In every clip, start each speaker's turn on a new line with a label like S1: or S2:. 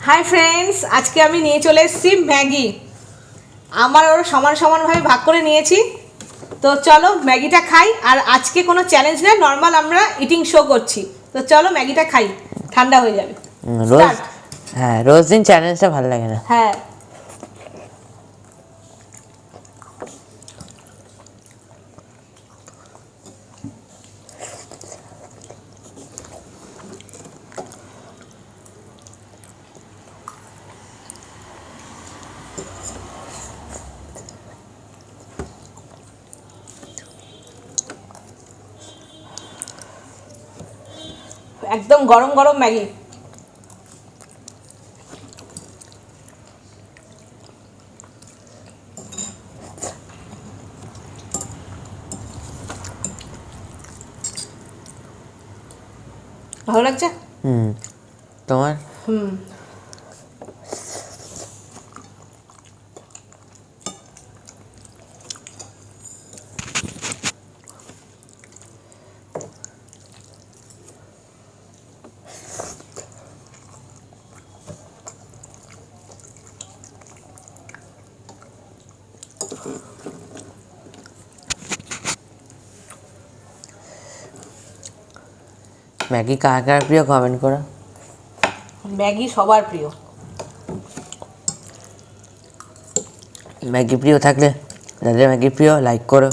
S1: Hi friends, আজকে আমি নিয়ে চলে এসেছি ম্যাগি। আমার ওর সমান সমানভাবে ভাগ করে নিয়েছি। তো চলো ম্যাগিটা খাই। আর আজকে কোনো চ্যালেঞ্জ নেই, নর্মাল আমরা ইটিং শো করছি। তো চলো ম্যাগিটা খাই, ঠান্ডা হয়ে যাবে।
S2: রোজ হ্যাঁ, রোজ দিন চ্যালেঞ্জটা ভালো লাগে না।
S1: হ্যাঁ, একদম গরম গরম ম্যাগি। ভালো লাগছে?
S2: তোমার? ম্যাগি কার কার প্রিয় কমেন্ট করো।
S1: ম্যাগি সবার প্রিয়।
S2: ম্যাগি প্রিয় থাকলে যাদের ম্যাগি প্রিয় লাইক করো।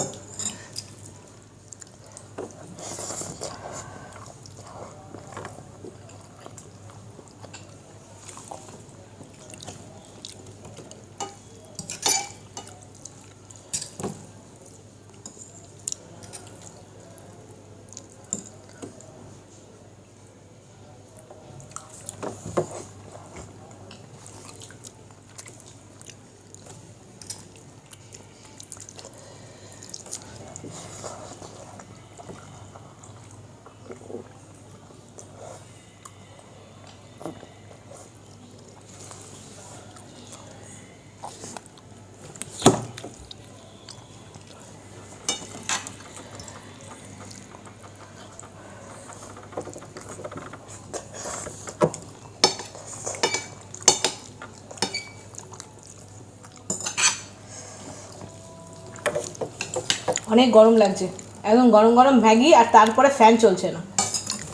S1: অনেক গরম লাগছে, একদম গরম গরম ম্যাগি। আর তারপরে ফ্যান চলছে না,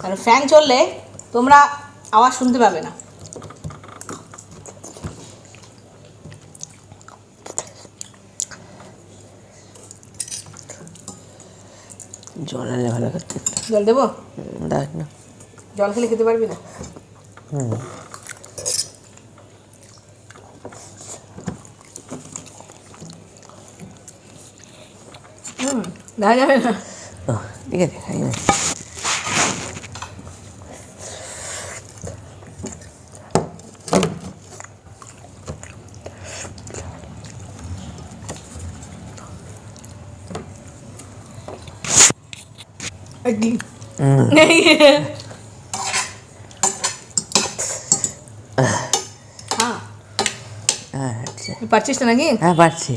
S1: কারণ ফ্যান চললে তোমরা আওয়াজ শুনতে পাবে না।
S2: জল আনলে ভালো করতে।
S1: জল দেবো?
S2: দেখ না,
S1: জল খেলে খেতে পারবি না। দেখা যাবে না।
S2: ঠিক আছে, খাই না। হ্যাঁ,
S1: পারছিস তো নাকি?
S2: হ্যাঁ পারছি।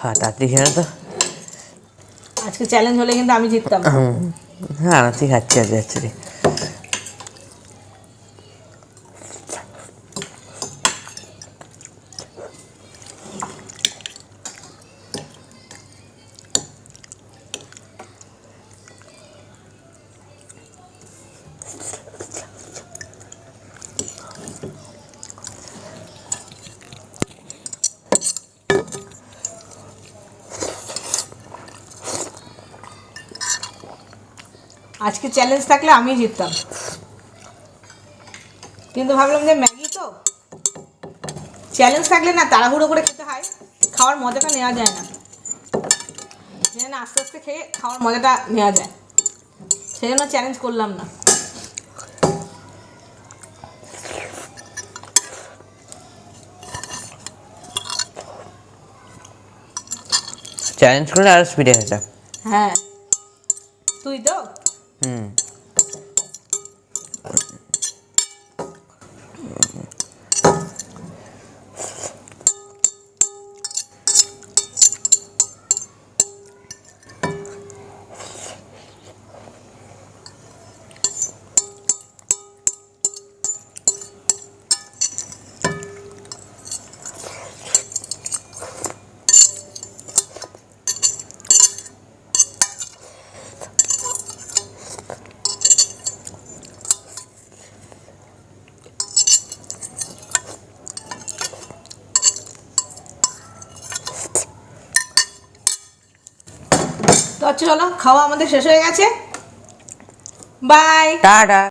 S2: হ্যাঁ, তাড়াতাড়ি খেয়ে তো।
S1: আজকে চ্যালেঞ্জ হলে কিন্তু আমি জিততাম।
S2: হ্যাঁ, আরামসে খাচ্ছি আজ অ্যাকচুয়ালি।
S1: আজকে চ্যালেঞ্জ থাকলে আমি জিততাম, কিন্তু ভাবলাম যে ম্যাগি তো চ্যালেঞ্জ থাকলে না তাড়াহুড়ো করে খেতে হয়, খাওয়ার মজাটা নেওয়া যায় না, না আস্তে আস্তে খেয়ে খাওয়ার মজাটা নেওয়া যায়, সেই জন্য চ্যালেঞ্জ করলাম না।
S2: চ্যালেঞ্জ করলে আরো স্পিডে খেতে।
S1: হ্যাঁ তুই তো
S2: হুম।
S1: তো চলো খাওয়া আমাদের শেষ হয়ে গেছে, বাই।
S2: টাটা।